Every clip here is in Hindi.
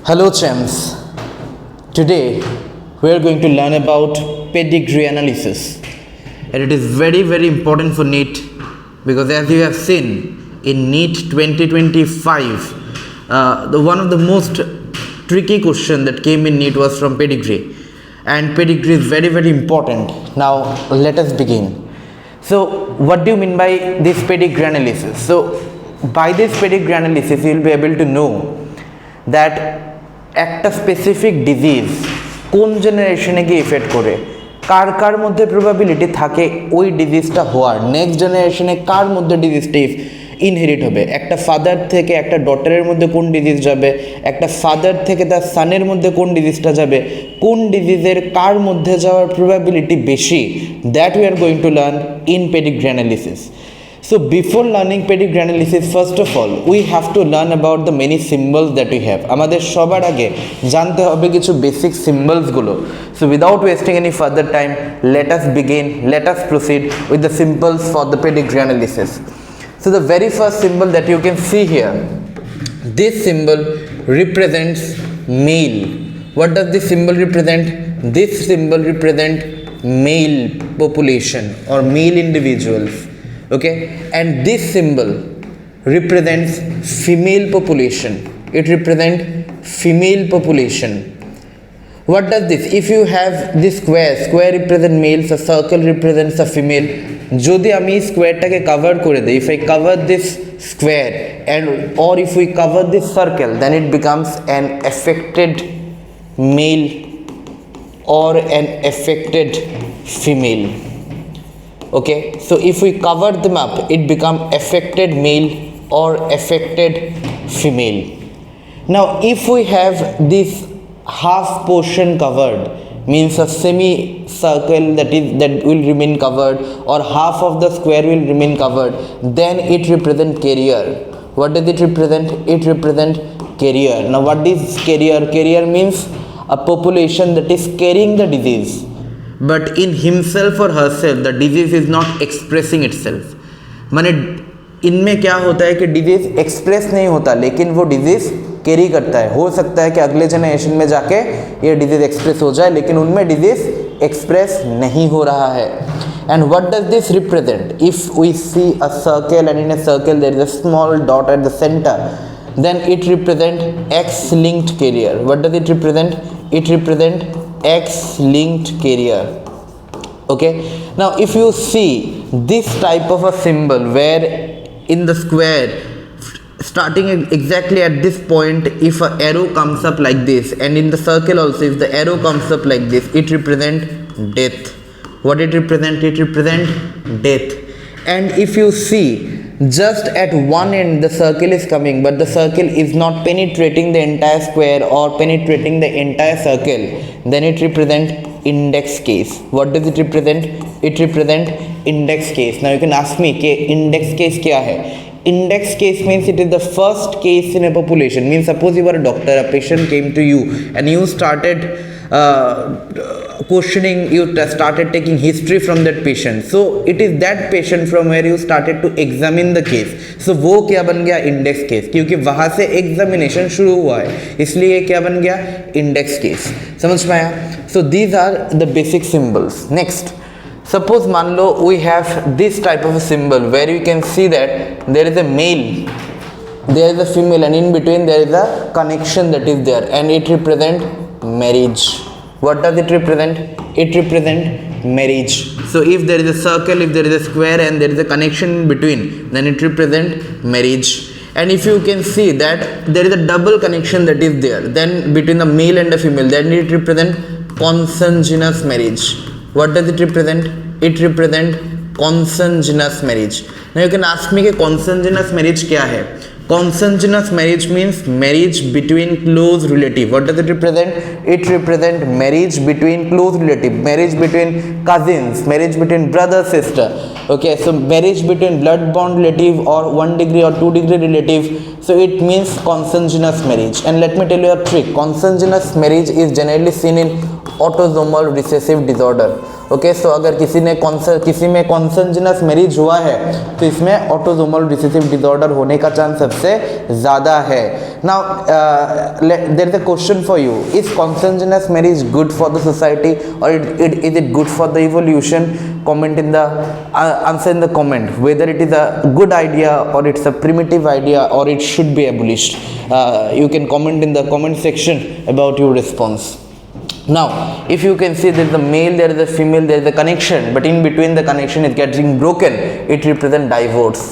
Hello champs, today we are going to learn about pedigree analysis, and it is very important for NEET because as you have seen in NEET 2025 one of the most tricky question that came in NEET was from pedigree, and pedigree is very important. Now let us begin. So what do you mean by this pedigree analysis? So by this pedigree analysis you will be able to know that একটা স্পেসিফিক ডিজিজ কোন জেনারেশনে গিয়ে ইফেক্ট করে, কার কার মধ্যে প্রবাবিলিটি থাকে ওই ডিজিজটা হওয়ার, নেক্সট জেনারেশনে কার মধ্যে ডিজিজটা ইনহেরিট হবে, একটা ফাদার থেকে একটা ডটারের মধ্যে কোন ডিজিজ যাবে, একটা ফাদার থেকে তার সানের মধ্যে কোন ডিজিজটা যাবে, কোন ডিজিজের কার মধ্যে যাওয়ার প্রবাবিলিটি বেশি, that we are going to learn in pedigree analysis. So before learning pedigree analysis, first of all we have to learn about the many symbols that we have. আমাদের সবার আগে জানতে হবে কিছু বেসিক সিম্বলস গুলো. So without wasting any further time, let us begin, let us proceed with the symbols for the pedigree analysis. So the very first symbol that you can see here, this symbol represents male. What does this symbol represent? This symbol represent male population or male individuals. Okay, and this symbol represents female population. It represents female population. What does this? If you have this square represents males, a circle represents a female. যদি আমি স্কোয়ারটাকে কভার করে দেই, if I cover this square and or if we cover this circle, then it becomes an affected male or an affected female. Okay, so if we cover them up, it become affected male or affected female. Now if we have this half portion covered, means a semi-circle that will remain covered, or half of the square will remain covered, then it represent carrier. What does it represent? It represent carrier. Now what is carrier? Carrier means a population that is carrying the disease, but in himself or herself the disease is not expressing itself. माने इनमें क्या होता है कि डिजीज एक्सप्रेस नहीं होता, लेकिन वो डिजीज कैरी करता है. हो सकता है कि अगले जनरेशन में जाके ये डिजीज एक्सप्रेस हो जाए, लेकिन उनमें डिजीज एक्सप्रेस नहीं हो रहा है. And what does this represent? If we see a circle and in a circle there is a small dot at the centre, then it represent X-linked carrier. What does it represent? It represent X-linked carrier. Okay, now if you see this type of a symbol where in the square starting exactly at this point, if a arrow comes up like this, and in the circle also if the arrow comes up like this, it represent death. What it represent? It represent death. And if you see just at one end the circle is coming, but the circle is not penetrating the entire square or penetrating the entire circle, then it represent index case. What does it represent? It represent index case. Now you can ask me कि index case क्या है? Index case means it is the first case in a population. Means suppose you were a doctor, a patient came to you and you started questioning, you started taking history from that patient. So it is that patient from where you started to examine the case. So वो क्या बन गया? इंडेक्स केस, क्योंकि वहाँ से एग्जामिनेशन शुरू हुआ है, इसलिए क्या बन गया? Index case. समझ में आया? So these are the basic symbols. Next, suppose मान लो we have this type of a symbol where you can see that there is a male, there is a female, and in between there is a connection that is there, and it represent marriage. What does it represent? It represent marriage. So if there is a circle, if there is a square, and there is a connection in between, then it represent marriage. And if you can see that there is a double connection that is there, then between the male and the female, then it represent consanguineous marriage. What does it represent? It represent consanguineous marriage. Now you can ask me कि consanguineous marriage क्या है? Consanguineous marriage means marriage between close relative. What does it represent? It represent marriage between close relative, marriage between cousins, marriage between brother sister. Okay, so marriage between blood bond relative or 1 degree or 2 degree relative. So it means consanguineous marriage. And let me tell you a trick. Consanguineous marriage is generally seen in autosomal recessive disorder. Okay, so अगर किसी में कॉन्संजिनस मैरिज हुआ है तो इसमें ऑटोसोमल रिसेसिव डिसऑर्डर होने का चांस सबसे ज़्यादा है। Now there is a question for you, is consanguineous marriage good for the society और is it good for the evolution? Comment in the answer in the comment whether it is a good idea or it's a primitive idea or it should be abolished. You can comment in the comment section about your response. Now if you can see there is a male, there is a female, there is a connection, but in between the connection is getting broken, it represents divorce.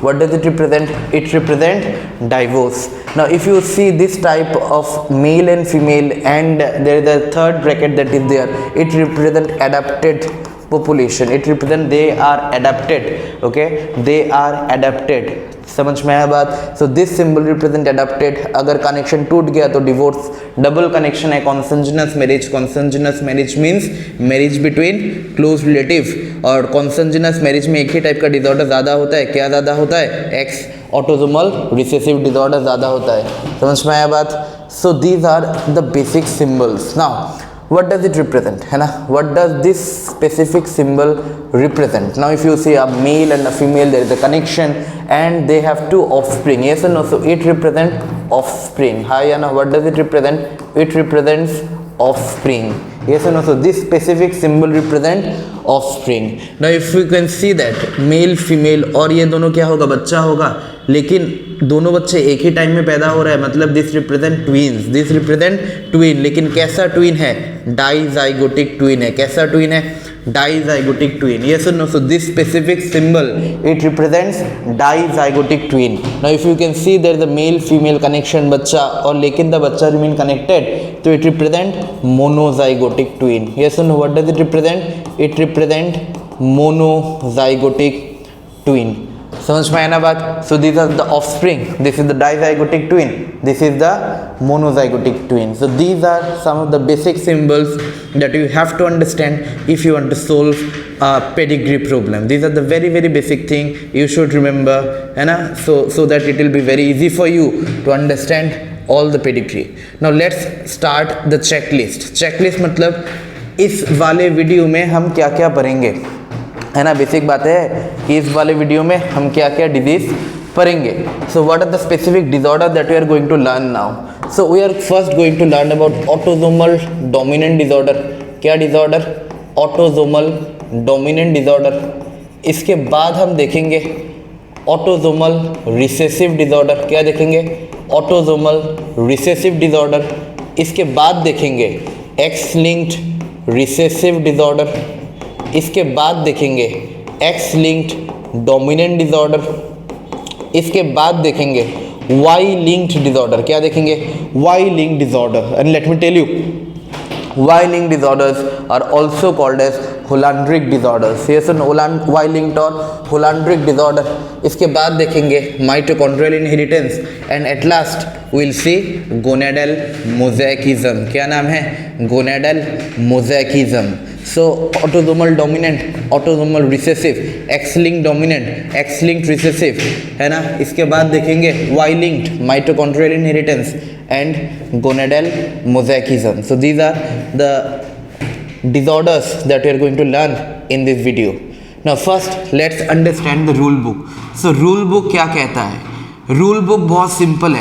What does it represent? It represents divorce. Now if you see this type of male and female and there is a third bracket that is there, it represents adapted population. It represent they are adapted. Okay, they are adapted. समझ में आया बात? So this symbol represent adapted. अगर कनेक्शन टूट गया तो डिवोर्स। डबल कनेक्शन है consanguineous marriage. Consanguineous marriage means marriage between close relative, और कॉन्संजिनस मैरिज में एक ही टाइप का डिसऑर्डर ज़्यादा होता है। क्या ज़्यादा होता है? एक्स ऑटोसोमल रिसेसिव डिसऑर्डर ज़्यादा होता है। समझ में आया बात? So these are the basic symbols. Now what does it represent, है ना? What does this specific symbol represent? Now if you see a male and a female, there is a connection and they have two offspring, yes or no? So it represents offspring. Hi Anna, what does it represent? It represents offspring, yes or no? So this specific symbol represent offspring. Now if you can see that male female, और ये दोनों क्या होगा? बच्चा होगा, लेकिन दोनों बच्चे एक ही टाइम में पैदा हो रहे हैं, मतलब this represent twins, this represent twin. लेकिन कैसा ट्विन है? डाइजाइगोटिक ट्विन है। कैसा ट्विन है? Dizygotic twin, yes or no? So this specific symbol it represents dizygotic twin. Now if you can see there is a male female connection बच्चा, और लेकिन द बच्चा remain connected, तो it represent monozygotic twin, yes or no? What does it represent? It represent monozygotic twin. समझ में आया ना बात? So this are the offspring, this is the dizygotic twin, this is the monozygotic twin. So these are some of the basic symbols that you have to understand if you want to solve a pedigree problem. These are the very very basic thing you should remember, है ना? So that it will be very easy for you to understand all the pedigree. Now let's start the checklist. Checklist मतलब इस वाले वीडियो में हम क्या क्या पढ़ेंगे, है ना? बेसिक बात है कि इस वाले वीडियो में हम क्या क्या डिजीज पढ़ेंगे. So what are the specific disorder that we are going to learn now? So we are first going to learn about autosomal dominant disorder. क्या disorder? Autosomal dominant disorder. इसके बाद हम देखेंगे autosomal recessive disorder. क्या देखेंगे? Autosomal recessive disorder. इसके बाद देखेंगे X-linked recessive disorder. इसके बाद देखेंगे X-linked dominant disorder. इसके बाद देखेंगे Y-linked disorder. क्या देखेंगे? Y-linked disorder. And let me tell you, Y-linked disorders are also called as Hollandric disorders. Yes, Y-linked और Hollandric disorder. इसके बाद देखेंगे mitochondrial inheritance and at last we'll see gonadal mosaicism. क्या नाम है? gonadal mosaicism. So autosomal dominant, autosomal recessive, X-linked dominant, X-linked recessive, है ना? इसके बाद देखेंगे Y-linked, mitochondrial inheritance and gonadal mosaicism. So these are the disorders that we are going to learn in this video. Now first let's understand the rule book. So rule book क्या कहता है? Rule book बहुत simple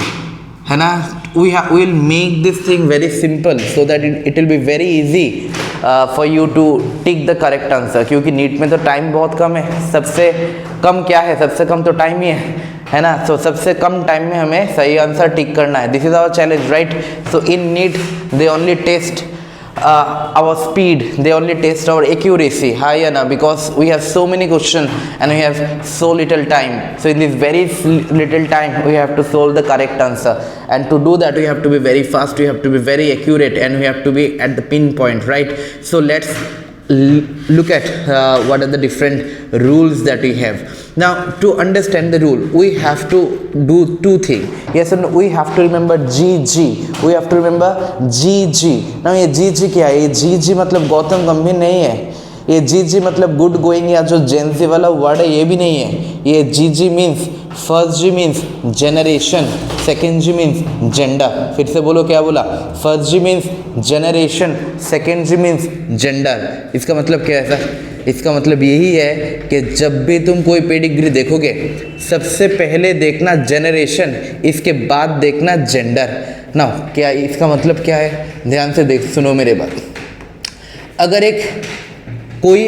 है ना? We will make this thing very simple so that it will be very easy for you to tick the correct answer. क्योंकि नीट में तो टाइम बहुत कम है. सबसे कम क्या है? सबसे कम तो टाइम ही है ना? तो सबसे कम टाइम में हमें सही आंसर टिक करना है. This is our challenge, right? So in NEET they only test our speed, they only test our accuracy. Hi Anna, because we have so many questions and we have so little time. So in this very little time we have to solve the correct answer, and to do that we have to be very fast, we have to be very accurate, and we have to be at the pinpoint, right? So let's look at what are the different rules that we have. Now to understand the rule we have to do two things. Yes and no? We have to remember GG. We have to remember GG. Now ये GG क्या है? ये GG मतलब गौतम गंभीर नहीं है. ये GG मतलब गुड गोइंग या जो जेंजी वाला वर्ड है ये भी नहीं है. ये GG मीन्स फर्स्ट जी मीन्स जनरेशन, सेकेंड जी मीन्स जेंडर। फिर से बोलो, क्या बोला? फर्स्ट जी मीन्स जनरेशन, सेकेंड जी मीन्स जेंडर। इसका मतलब क्या है सर? इसका मतलब यही है कि जब भी तुम कोई पेडिग्री देखोगे, सबसे पहले देखना जनरेशन, इसके बाद देखना जेंडर ना। क्या इसका मतलब क्या है? ध्यान से देख, सुनो मेरे बात। अगर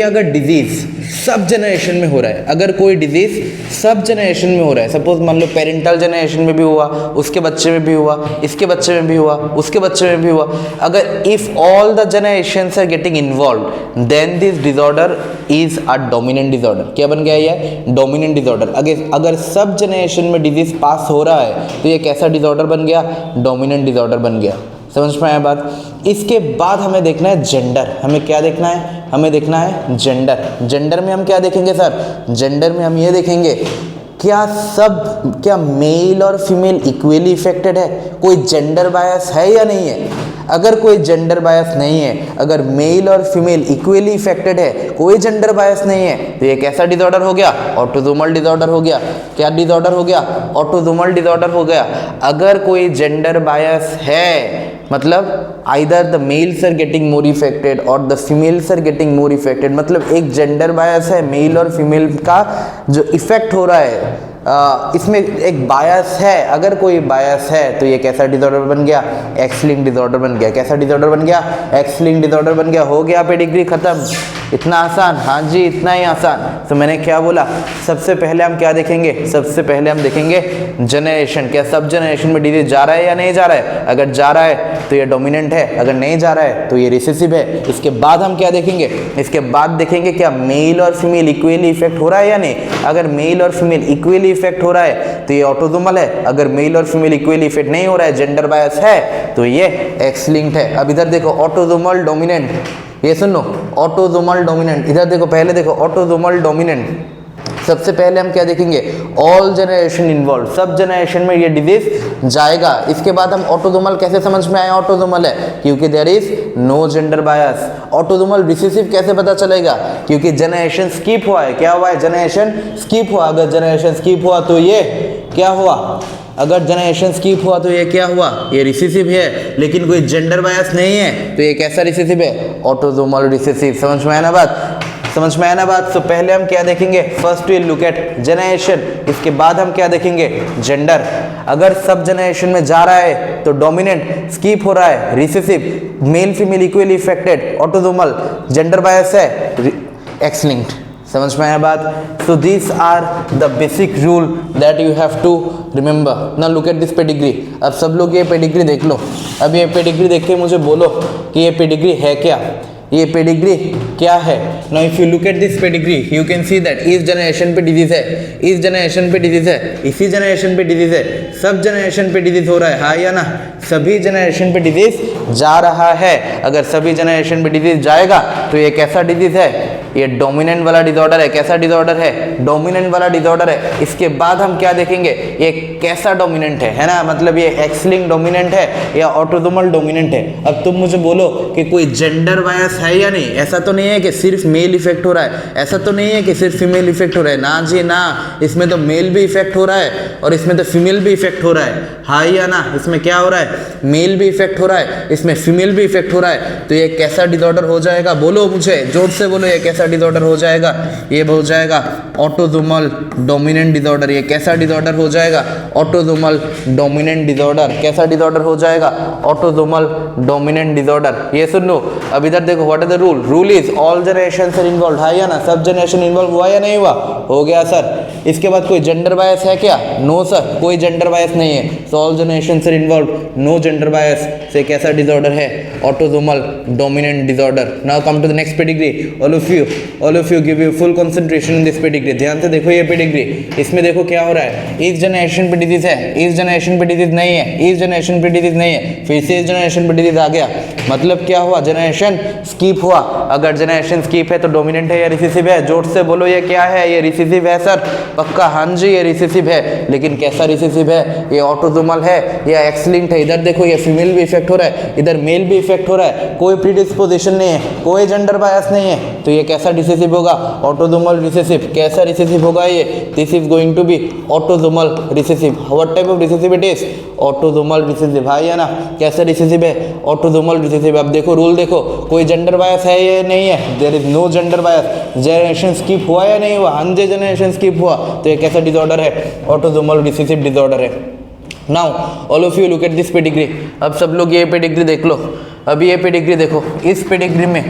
अगर डिजीज़ सब जनरेशन में हो रहा है, अगर कोई डिजीज़ सब जनरेशन में हो रहा है, सपोज मान लो पेरेंटल जनरेशन में भी हुआ, उसके बच्चे में भी हुआ, इसके बच्चे में भी हुआ, उसके बच्चे में भी हुआ, अगर if all the generations are getting involve then this disorder is a dominant disorder. क्या बन गया ये? Dominant disorder. अगर सब जनरेशन में डिजीज़ पास हो रहा है तो ये कैसा डिसऑर्डर बन गया? डोमिनेंट डिसऑर्डर बन गया। समझ में आया बात? इसके बाद हमें देखना है जेंडर। हमें क्या देखना है? हमें देखना है जेंडर। जेंडर में हम क्या देखेंगे सर? जेंडर में हम ये देखेंगे क्या मेल और फीमेल इक्वली इफेक्टेड है? कोई जेंडर बायस है या नहीं है? अगर कोई जेंडर बायस नहीं है, अगर मेल और फीमेल इक्वली इफेक्टेड है, कोई जेंडर बायस नहीं है, तो ये कैसा डिसऑर्डर हो गया? ऑटोसोमल डिसऑर्डर हो गया। क्या डिसऑर्डर हो गया? ऑटोसोमल डिसऑर्डर हो गया। अगर कोई जेंडर बायस है, मतलब either the males are getting more affected और the females are getting more affected, मतलब एक जेंडर बायस है, मेल और फीमेल का जो इफेक्ट हो रहा है, इसमें एक बायस है। अगर कोई बायस है तो ये कैसा डिसऑर्डर बन गया? एक्स लिंक्ड डिसऑर्डर बन गया। कैसा डिसऑर्डर बन गया? एक्स लिंक्ड डिसऑर्डर बन गया। हो गया पेडिग्री खत्म। इतना आसान? हाँ जी, इतना ही आसान। तो मैंने क्या बोला? सबसे पहले हम क्या देखेंगे? सबसे पहले हम देखेंगे जनरेशन। क्या सब जनरेशन में डिजीज जा रहा है या नहीं जा रहा है? अगर जा रहा है तो ये डोमिनेंट है, अगर नहीं जा रहा है तो ये रिसेसिव है। इसके बाद हम क्या देखेंगे? इसके बाद देखेंगे क्या मेल और फीमेल इक्वली इफेक्ट हो रहा है या नहीं। अगर मेल और फीमेल इक्वली इफेक्ट हो रहा है तो ये ऑटोसोमल है। अगर मेल और फीमेल इक्वली इफेक्ट नहीं हो रहा है, जेंडर बायस है, तो ये एक्स लिंक्ड है। अब इधर देखो, ऑटोसोमल डोमिनेंट, ये सुन लो, ऑटोसोमल डोमिनेंट। इधर देखो, पहले देखो ऑटोसोमल डोमिनेंट। सबसे पहले हम क्या देखेंगे? ऑल जनरेशन इन्वॉल्व, सब जनरेशन में ये डिजीज जाएगा। इसके बाद हम ऑटोसोमल कैसे समझ में आया ऑटोसोमल है? क्योंकि there is no gender bias. Autosomal recessive कैसे पता चलेगा? क्योंकि जनरेशन स्किप हुआ है। क्या हुआ है? जनरेशन स्किप हुआ। अगर जनरेशन स्किप हुआ तो ये क्या हुआ? अगर जनरेशन स्किप हुआ तो ये क्या हुआ? ये रिसेसिव है। लेकिन कोई जेंडर बायस नहीं है तो ये कैसा रिसेसिव है? Autosomal recessive. समझ में आया ना बात? समझ में आया ना बात? तो पहले हम क्या देखेंगे? First we look at generation. इसके बाद हम क्या देखेंगे? जेंडर। अगर सब जनरेशन में जा रहा है तो डोमिनेंट, स्किप हो रहा है recessive, male female equally affected, autosomal, gender bias है, एक्स लिंक्ड। समझ में आया बात? So this are the basic rule that you have to remember. Now look at this pedigree. अब सब लोग ये पेडिग्री देख लो। अब ये पेडिग्री देख के मुझे बोलो कि ये पेडिग्री है क्या? ये पेडिग्री क्या है? Now if you look at this pedigree you can see that इस जनरेशन पे डिजीज है, इस जनरेशन पे डिजीज है, इसी जनरेशन पे डिजीज है, सब जनरेशन पे डिजीज हो रहा है, हाँ या ना? सभी जनरेशन पे डिजीज जा रहा है। अगर सभी जनरेशन पे डिजीज जाएगा तो ये कैसा डिजीज है? ये डोमिनेंट वाला डिसऑर्डर है। कैसा डिसऑर्डर है? डोमिनेंट वाला डिसऑर्डर है। इसके बाद हम क्या देखेंगे? ये कैसा डोमिनेंट है ना? मतलब ये एक्स लिंक्ड डोमिनेंट है या ऑटोसोमल डोमिनेंट है। अब तुम मुझे बोलो कि कोई जेंडर बायस है या नहीं? ऐसा तो नहीं है कि सिर्फ मेल इफेक्ट हो रहा है, ऐसा तो नहीं है कि सिर्फ फीमेल इफेक्ट हो रहा है। ना जी ना, इसमें तो मेल भी इफेक्ट हो रहा है और इसमें तो फीमेल भी इफेक्ट हो रहा है, हाँ या ना? इसमें क्या हो रहा है? मेल भी इफेक्ट हो रहा है, इसमें फीमेल भी इफेक्ट हो रहा है। तो ये कैसा डिसऑर्डर हो जाएगा? बोलो मुझे, जोर से बोलो, ये कैसा डिसऑर्डर हो जाएगा? ये हो जाएगा ऑटोसोमल डोमिनेंट डिसऑर्डर। ये कैसा डिसऑर्डर हो जाएगा? Autosomal dominant disorder. कैसा डिसऑर्डर हो जाएगा? Autosomal dominant disorder. ये सुन लो। अब इधर देखो, what is the rule? Rule is all generation are involve, हाँ या ना? सब जनरेशन इन्वॉल्व हुआ या नहीं हुआ? हो गया सर। इसके बाद कोई जेंडर बायस है क्या? नो सर, कोई जेंडर बायस नहीं है। So all generation are involve, no gender bias. से कैसा डिसऑर्डर है? Autosomal dominant disorder. Now come to the next pedigree. All of you give you full concentration in this pedigree. ध्यान से देखो ये पेडिग्री। इसमें देखो क्या हो रहा है? इस जनरेशन पे डिजीज है, इस जनरेशन पे डिजीज नहीं है, इस जनरेशन पे डिजीज नहीं है, फिर से इस जनरेशन पे डिजीज आ गया। मतलब क्या हुआ? जनरेशन स्किप हुआ। अगर जनरेशन स्किप है तो डोमिनेंट है या रिसेसिव है? जोर से बोलो, ये क्या है? ये रिसेसिव है सर। पक्का? हाँ जी, ये रिसेसिव है। लेकिन कैसा रिसेसिव है? ये ऑटोसोमल ऑटोसोमल है या एक्स लिंक्ड है। इधर देखो ये फीमेल भी इफेक्ट हो रहा है, इधर मेल भी इफेक्ट हो रहा है, कोई प्रीडिस्पोजिशन नहीं है, कोई जेंडर बायस नहीं है, तो ये कैसा रिसेसिव होगा? Autosomal recessive. कैसा रिसेसिव होगा ये? This is going to be autosomal recessive. What type of recessive it is? Autosomal recessive. हाँ या ना? कैसा रिसेसिव है? Autosomal recessive. अब देखो रूल देखो, कोई जेंडर बायस है या नहीं है? There is no gender bias. Generation skip हुआ या नहीं हुआ? 100 जनरेशन स्किप हुआ, तो ये कैसा डिसऑर्डर है? ऑटोसोमल रिसेसिव डिसऑर्डर है। Now all of you look at this pedigree. अब सब लोग ये पेडिग्री देख लो। अभी ये पेडिग्री देखो, इस पेडिग्री में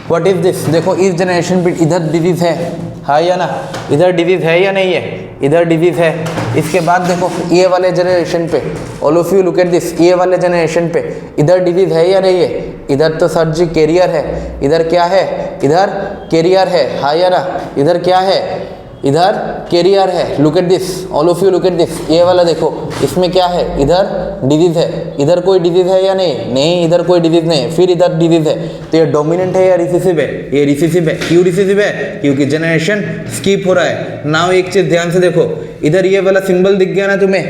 व्हाट इज दिस? देखो इस जनरेशन पे इधर डिजीज है, हाँ या ना? इधर डिजीज है या नहीं है? इधर डिजीज है। इसके बाद देखो ये वाले जनरेशन पे, all of you look at this, ये वाले जनरेशन पे इधर डिजीज है या नहीं है? इधर तो सर जी कैरियर है। इधर क्या है? इधर कैरियर है, हाँ या ना? इधर क्या है? इधर कैरियर है। Look at this, all of you look at this. ये वाला देखो, इसमें क्या है? इधर डिजीज है। इधर कोई डिजीज है या नहीं? नहीं, इधर कोई डिजीज नहीं है। फिर इधर डिजीज है, तो ये डोमिनेंट है या रिसेसिव है? ये रिसेसिव है। क्यों रिसेसिव है? क्योंकि जनरेशन स्किप हो रहा है। नाउ एक चीज ध्यान से देखो, इधर ये वाला सिंबल दिख गया ना तुम्हें?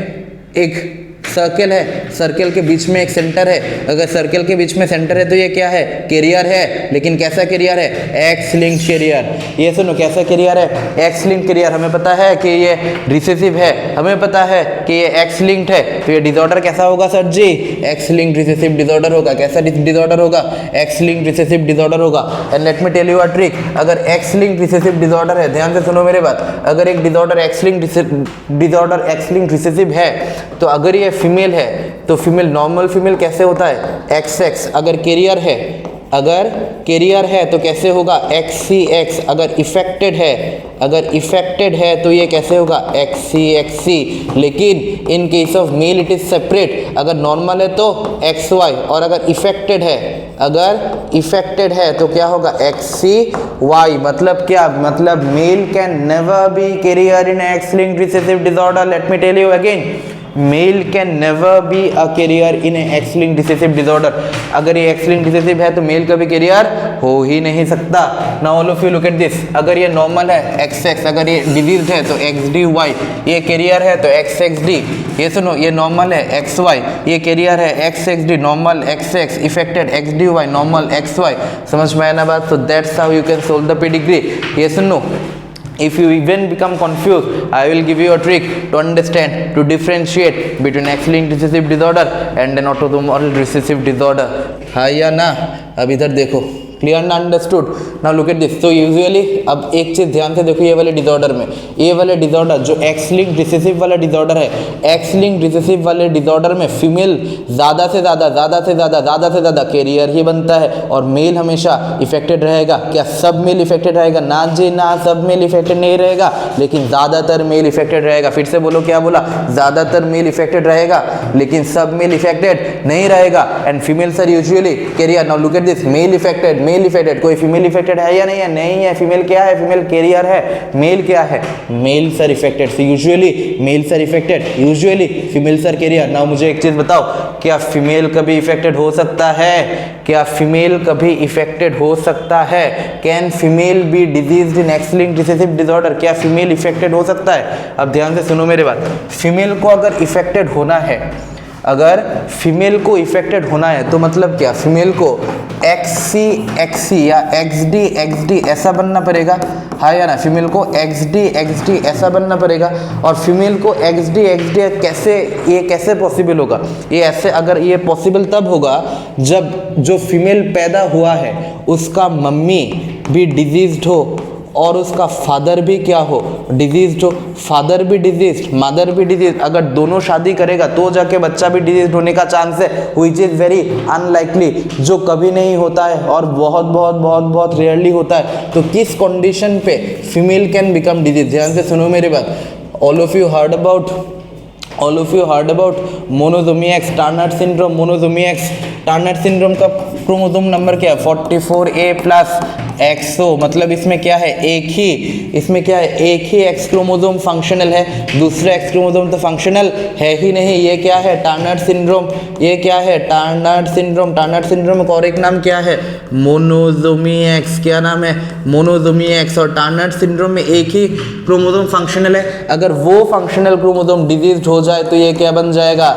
एक सर्कल है, सर्कल के बीच में एक सेंटर है। अगर सर्कल के बीच में सेंटर है तो ये क्या है? कैरियर है। लेकिन कैसा कैरियर है? X linked carrier. ये सुनो, कैसा कैरियर है? X linked carrier. हमें पता है कि ये रिसेसिव है, हमें पता है कि ये एक्स लिंक्ड है, तो ये डिसऑर्डर कैसा होगा sir ji? X linked recessive disorder होगा। कैसा डिसऑर्डर होगा? एक्स लिंक्ड रिसेसिव डिसऑर्डर होगा। And let me tell you a trick, अगर एक्स लिंक्ड रिसेसिव डिसऑर्डर है, ध्यान से सुनो मेरे बात, अगर एक डिसऑर्डर एक्स लिंक्ड रिसेसिव है, तो अगर ये फीमेल है तो फीमेल नॉर्मल फीमेल कैसे होता है? X x. अगर कैरियर है, अगर कैरियर है तो कैसे होगा? एक्स सी एक्स। अगर इफेक्टेड है, अगर इफेक्टेड है तो ये कैसे होगा? एक्स सी। लेकिन in case of male it is separate. अगर नॉर्मल है तो एक्स वाई, और अगर इफेक्टेड है, अगर इफेक्टेड है तो क्या होगा? X C Y. मतलब क्या? मतलब male can never be carrier in X linked recessive disorder. Let me tell you again, male can never be a carrier in X linked recessive disorder. अगर ये एक्स लिंक्ड रिसेसिव है तो मेल कभी कैरियर हो ही नहीं सकता। Now all of you look at this, अगर ये नॉर्मल है एक्स एक्स, अगर ये डिजीज है तो एक्स डी वाई, ये कैरियर है तो एक्स एक्स डी। ये सुनो, ये नॉर्मल है एक्स वाई, ये कैरियर है X X D, normal X X, affected X D Y, normal X Y. समझ में आया ना बात? So that's how you can solve the pedigree. Yes or no? If you even become confused, I will give you a trick to understand, to differentiate between X-linked recessive disorder and an autosomal recessive disorder. हाँ या ना? अब इधर देखो, क्लियर ना? Understood? Now look at this. तो यूजुअली अब एक चीज ध्यान से देखो, ये वाले डिसऑर्डर में, ये वाले डिसऑर्डर जो एक्स लिंक्ड रिसेसिव वाला डिसऑर्डर है, एक्स लिंक्ड रिसेसिव वाले डिसऑर्डर में फीमेल ज्यादा से ज्यादा कैरियर ही बनता है और मेल हमेशा इफेक्टेड रहेगा। क्या सब मेल इफेक्टेड रहेगा? ना जी ना, सब मेल इफेक्टेड नहीं रहेगा, लेकिन ज्यादातर मेल इफेक्टेड रहेगा। फिर से बोलो, क्या बोला? ज्यादातर मेल इफेक्टेड रहेगा, लेकिन सब मेल इफेक्टेड नहीं रहेगा। And females are usually carrier. Now look at this, male affected, male affected. कोई फीमेल इफेक्टेड है या नहीं है? नहीं है। फीमेल क्या है? फीमेल कैरियर है। मेल क्या है? Males are affected. So usually males are affected, usually females are carrier. Now मुझे एक चीज बताओ, क्या फीमेल कभी इफेक्टेड हो सकता है? क्या फीमेल कभी इफेक्टेड हो सकता है? Can female be diseased in X linked recessive disorder? क्या फीमेल इफेक्टेड हो सकता है? अब ध्यान से सुनो मेरी बात, फीमेल को अगर इफेक्टेड होना है, अगर फीमेल को इफेक्टेड होना है तो मतलब क्या? फीमेल को एक्सी या एक्सडी ऐसा बनना पड़ेगा, हाँ या ना? फीमेल को एक्सडी ऐसा बनना पड़ेगा। और फीमेल को एक्सडी कैसे, ये कैसे पॉसिबल होगा? ये ऐसे, अगर ये पॉसिबल तब होगा जब जो फीमेल पैदा हुआ है उसका मम्मी भी डिजीज्ड हो और उसका फादर भी क्या हो? डिजीज्ड हो। फादर भी डिजीज्ड, मदर भी डिजीज्ड। अगर दोनों शादी करेगा तो जाके बच्चा भी डिजीज्ड होने का चांस है, व्हिच इज वेरी अनलाइकली, जो कभी नहीं होता है और बहुत रेयरली होता है। तो किस कंडीशन पे फीमेल कैन बिकम डिजीज? ध्यान से सुनो मेरी बात। All of you heard about monosomy x Turner syndrome. Monosomy x Turner syndrome का क्रोमोसोम नंबर क्या है? 44A plus XO। मतलब इसमें क्या है? एक ही एक्स क्रोमोसोम फंक्शनल है, दूसरा एक्स क्रोमोसोम तो फंक्शनल है ही नहीं। ये क्या है? Turner syndrome. ये क्या है? Turner syndrome. टर्नर सिंड्रोम का और एक नाम क्या है? Monosomy x. क्या नाम है? Monosomy x. और टर्नर सिंड्रोम में एक ही क्रोमोसोम फंक्शनल है। अगर वो फंक्शनल क्रोमोसोम डिजीज्ड हो जाए तो ये क्या बन जाएगा,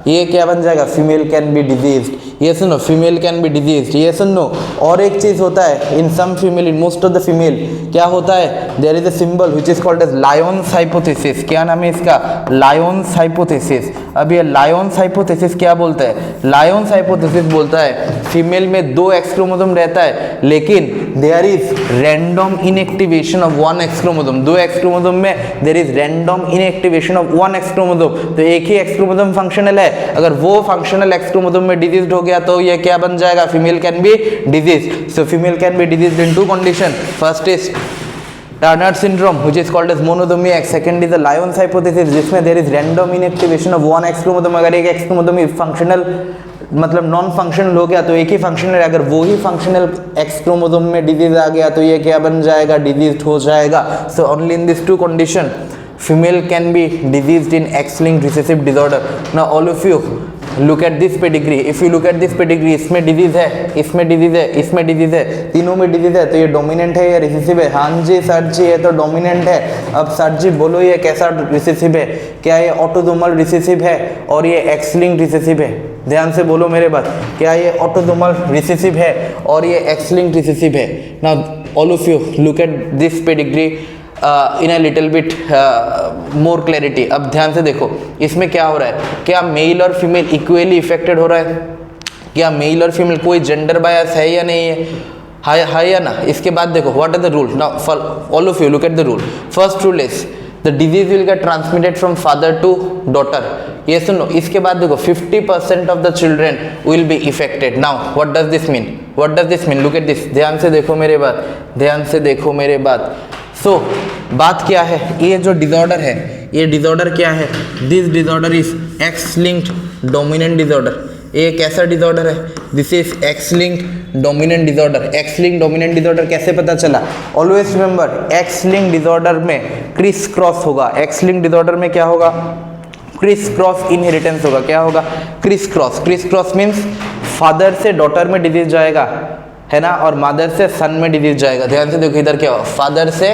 ये क्या बन जाएगा, फीमेल कैन बी डिजीज्ड। ये सुनो, फीमेल कैन बी डिजीज्ड। ये सुनो, और एक चीज होता है in some female, in most of the female क्या होता है, there is a symbol which is called as Lyon's hypothesis. क्या नाम है इसका, लायंस हाइपोथेसिस। अब ये लायंस हाइपोथेसिस क्या बोलता है, लायंस हाइपोथेसिस बोलता है फीमेल में 2 एक्स क्रोमोसोम रहता है लेकिन there is random inactivation of 1 X chromosome. 2 X chromosome में there is random inactivation of 1 X chromosome. तो एक ही एक्स क्रोमोसोम फंक्शनल है, अगर वो फंक्शनल एक्स क्रोमोसोम में डिजीज्ड हो गया तो ये क्या बन जाएगा, female can be diseased. So female can be diseased in 2 condition. First is Turner syndrome which is called as monosomy X, second is the Lyons hypothesis जिसमें there is random inactivation of 1 X chromosome। अगर एक X chromosome फंक्शनल मतलब नॉन फंक्शनल हो गया तो एक ही फंक्शनल है, अगर वो ही फंक्शनल X क्रोमोसोम में डिजीज आ गया तो ये क्या बन जाएगा, डिजीज हो जाएगा। So only in this 2 condition female can be diseased in X-linked recessive disorder। Now all of you look at this pedigree, if you look at this pedigree, इसमें डिजीज है, इसमें डिजीज है, इसमें डिजीज है, तीनों में डिजीज है, तो ये डोमिनेंट है या रिसेसिव है, हाँ जी सर जी, ये तो डोमिनेंट है। अब सर जी बोलो ये कैसा रिसेसिव है, क्या ये ऑटोसोमल रिसेसिव है और ये एक्स लिंक्ड रिसेसिव है, ध्यान से बोलो मेरे बात, क्या ये ऑटोसोमल रिसेसिव है और ये एक्स लिंक्ड रिसेसिव है। Now all of you look at this pedigree in a little bit more clarity. अब ध्यान से देखो इसमें क्या हो रहा है, क्या मेल और फीमेल इक्वली इफेक्टेड हो रहा है, क्या मेल और फीमेल कोई जेंडर बायस है या नहीं है, है या ना। इसके बाद देखो what are the rule. Now all of you look at the rule. First rule is the disease will get transmitted from father to daughter. ये सुनो, इसके बाद देखो 50% of the children will be affected. Now what does this mean, what does this mean, look at this, ध्यान से देखो मेरे बात, ध्यान से देखो मेरे बात। सो बात क्या है, ये जो डिसऑर्डर है, ये डिसऑर्डर क्या है, this disorder is x linked dominant disorder. ये कैसा डिसऑर्डर है, this is x linked dominant disorder. X linked dominant disorder कैसे पता चला, always remember x linked disorder में क्रिस क्रॉस होगा। एक्स लिंक्ड डिसऑर्डर में क्या होगा, क्रिस क्रॉस इनहेरिटेंस होगा। क्या होगा, criss cross. Criss cross means father से डॉटर में डिजीज जाएगा है ना, और मदर से सन में डिजीज जाएगा। ध्यान से देखो इधर क्या हुआ, फादर से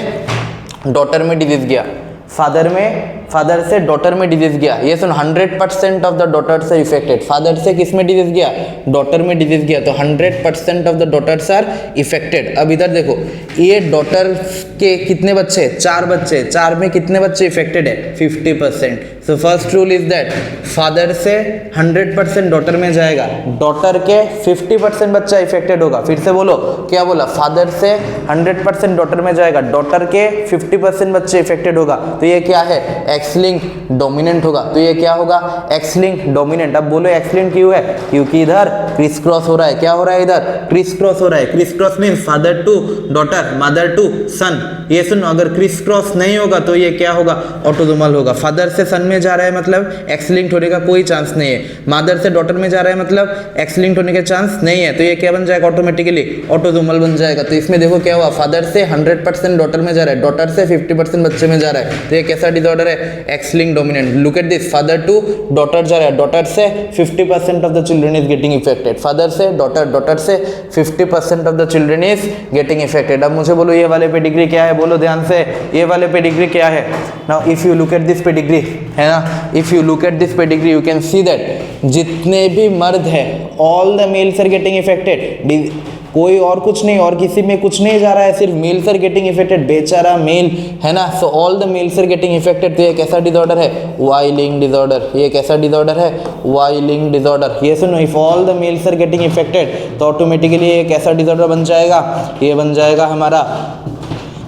डॉटर में डिजीज गया, फादर से डॉटर में डिजीज गया। ये सुन 100% of the daughters are affected. Father से किस में डिजीज गया, डॉटर में डिजीज गया, तो 100% of the daughters are affected. अब इधर देखो ये डॉटर के कितने बच्चे, 4 बच्चे, 4 में कितने बच्चे इफेक्टेड है, 50%। So first rule is that father से 100% डॉटर में जाएगा, डॉटर के 50% बच्चा इफेक्टेड होगा। फिर से बोलो, क्या बोला, फादर से 100% डॉटर में जाएगा, डॉटर के 50% बच्चे इफेक्टेड होगा, तो ये क्या है, एक्स लिंक डोमिनेंट होगा। तो ये क्या होगा, एक्स लिंक डोमिनेंट। अब बोलो एक्स लिंक क्यों है, क्योंकि इधर क्रिस क्रॉस हो रहा है। क्या हो रहा है, इधर क्रिस क्रॉस हो रहा है। Criss cross means father to daughter, mother to son. ये सुनो, अगर क्रिस क्रॉस नहीं होगा तो ये क्या होगा, ऑटोसोमल होगा। फादर से सन में जा रहा है मतलब एक्स लिंक्ड होने का कोई चांस नहीं है, मदर से डॉटर में जा रहा है मतलब एक्स लिंक्ड होने का चांस नहीं है, तो ये क्या बन जाएगा, ऑटोमेटिकली ऑटोसोमल बन जाएगा। तो इसमें देखो क्या हुआ, फादर से 100% डॉटर में जा रहा है, डॉटर से 50% बच्चे में जा रहा है, तो ये कैसा डिसऑर्डर है, X linked dominant. Look at this, father to daughter जा रहा है, डॉटर से 50% of the children is getting affected, father से डॉटर, डॉटर से 50% of the children is getting affected. अब मुझे बोलो ये वाले पेडिग्री क्या है, बोलो ध्यान से, ये वाले पेडिग्री क्या है। Now if you look at this pedigree, है ना, if you look at this pedigree you can see that जितने भी मर्द है all the males are getting affected. कोई और कुछ नहीं, और किसी में कुछ नहीं जा रहा है, सिर्फ मेल्स आर गेटिंग इफेक्टेड, बेचारा मेल है ना। So all the males are getting affected. तो ये कैसा डिसऑर्डर है, वाई लिंक्ड डिसऑर्डर। ये कैसा डिसऑर्डर है, वाई लिंक्ड डिसऑर्डर। ये सुनो, if all the males are getting affected तो ऑटोमेटिकली ये कैसा डिसऑर्डर बन जाएगा, ये बन जाएगा हमारा,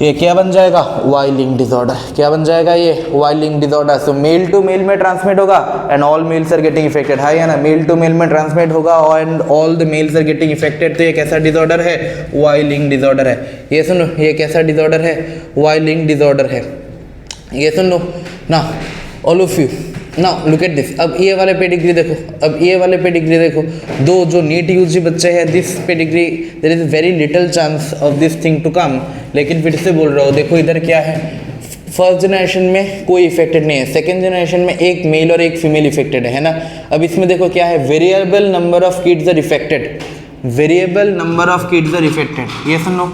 ये क्या बन जाएगा, वाई लिंक्ड डिसऑर्डर। क्या बन जाएगा, ये Y linked disorder. So male to male में ट्रांसमिट होगा and all males are getting affected, है ना, मेल टू मेल में ट्रांसमिट होगा and all the males are getting affected. तो ये कैसा डिसऑर्डर है, वाई लिंक्ड डिसऑर्डर है। ये सुनो, ये कैसा डिसऑर्डर है, वाई लिंक्ड डिसऑर्डर है। ये सुन लो ना, all of you now look at this. अब ये वाले पेडिग्री देखो, अब ये वाले पेडिग्री देखो, दो जो नीट यूजी बच्चे हैं, this pedigree there is very little chance of this thing to come. लेकिन फिर से बोल रहा हूँ, देखो इधर क्या है, फर्स्ट जनरेशन में कोई इफेक्टेड नहीं है, सेकेंड जनरेशन में एक मेल और एक फीमेल इफेक्टेड है ना। अब इसमें देखो क्या है, variable number of kids are affected, variable number of kids are affected. ये सुनो,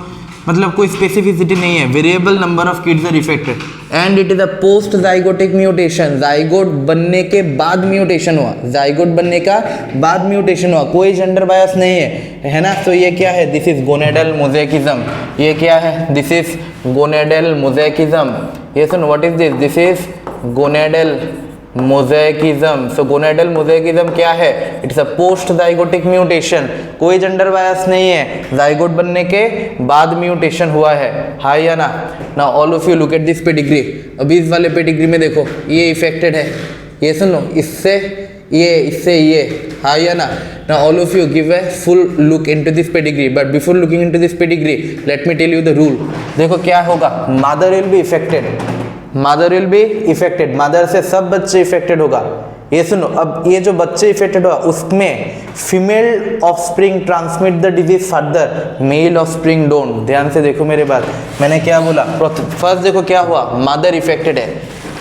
मतलब कोई स्पेसिफिसिटी नहीं है, variable number of kids are affected and it is a post zygotic mutation, zygote बनने के बाद म्यूटेशन हुआ, जाइगोट बनने का बाद म्यूटेशन हुआ, कोई जेंडर बायस नहीं है ना। तो ये क्या है, दिस इज गोनेडल मोज़ेकिज्म, ये क्या है, दिस इज गोनेडल मोज़ेकिज्म। ये सुन, what is this, this is gonadal mosaicism. So gonadal mosaicism क्या है, it's a post zygotic mutation, कोई जेंडर बायस नहीं है, जाइगोट बनने के बाद म्यूटेशन हुआ है, हाँ या ना। Now all of you look at this pedigree. अभी इस वाले पेडिग्री में देखो, ये इफेक्टेड है, ये सुन लो, इससे ये, हाँ या ना। Now all of you give a full look into this pedigree, but before looking into this pedigree let me tell you the rule. देखो क्या होगा, mother will be affected, mother will be affected, mother से सब बच्चे इफेक्टेड होगा। ये सुनो, अब ये जो बच्चे इफेक्टेड हुआ उसमें female offspring transmit the disease further, male offspring don't. ध्यान से देखो मेरे बात, मैंने क्या बोला, फर्स्ट देखो क्या हुआ, मदर इफेक्टेड है।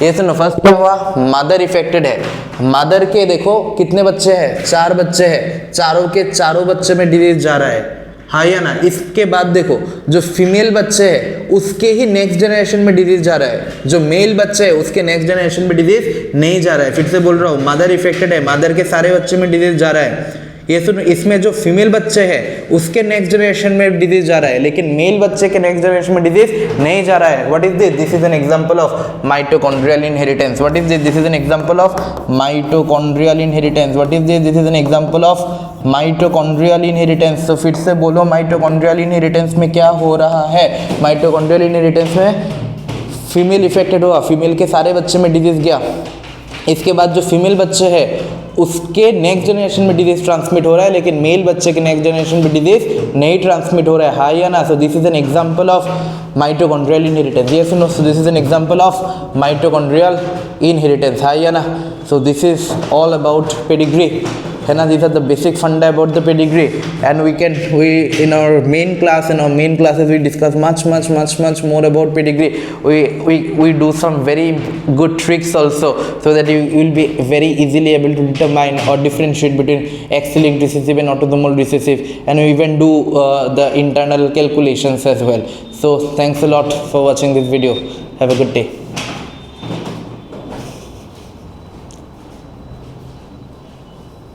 ये सुनो, फर्स्ट क्या हुआ, मदर इफेक्टेड है, मदर के देखो कितने बच्चे हैं, 4 बच्चे हैं, चारों के चारों बच्चे में डिजीज जा रहा है, हाँ या ना। इसके बाद देखो जो फीमेल बच्चे हैं उसके ही नेक्स्ट जनरेशन में डिजीज जा रहा है, जो मेल बच्चे हैं उसके नेक्स्ट जनरेशन में डिजीज नहीं जा रहा है। फिर से बोल रहा हूँ, मदर इफेक्टेड है, मदर के सारे बच्चे में डिजीज जा रहा है। ये सुनो, इसमें जो फीमेल बच्चे हैं उसके नेक्स्ट जनरेशन में डिजीज जा रहा है, लेकिन मेल बच्चे के नेक्स्ट जनरेशन में डिजीज नहीं जा रहा है। What is this, this is an example of mitochondrial inheritance. What is this, this is an example of mitochondrial inheritance. What is this, this is an example of mitochondrial inheritance. तो फिर से बोलो, माइटोकॉन्ड्रियल इनहेरिटेंस में क्या हो रहा है, माइटोकॉन्ड्रियल इनहेरिटेंस में फीमेल इफेक्टेड हुआ, फीमेल के सारे बच्चे में डिजीज गया, इसके बाद जो फीमेल बच्चे हैं उसके नेक्स्ट जनरेशन में डिजीज ट्रांसमिट हो रहा है, लेकिन मेल बच्चे के नेक्स्ट जनरेशन में डिजीज नहीं ट्रांसमिट हो रहा है, हाँ या ना। So this is an example of mitochondrial inheritance. ये सुनो, so this is an example of mitochondrial inheritance, हाँ या ना। So this is all about pedigree, है ना। These are the basic funda about the pedigree, and we in our main classes we discuss much more about pedigree. We do some very good tricks also, so that you will be very easily able to determine or differentiate between X-linked recessive and autosomal recessive, and we even do the internal calculations as well. So thanks a lot for watching this video. Have a good day.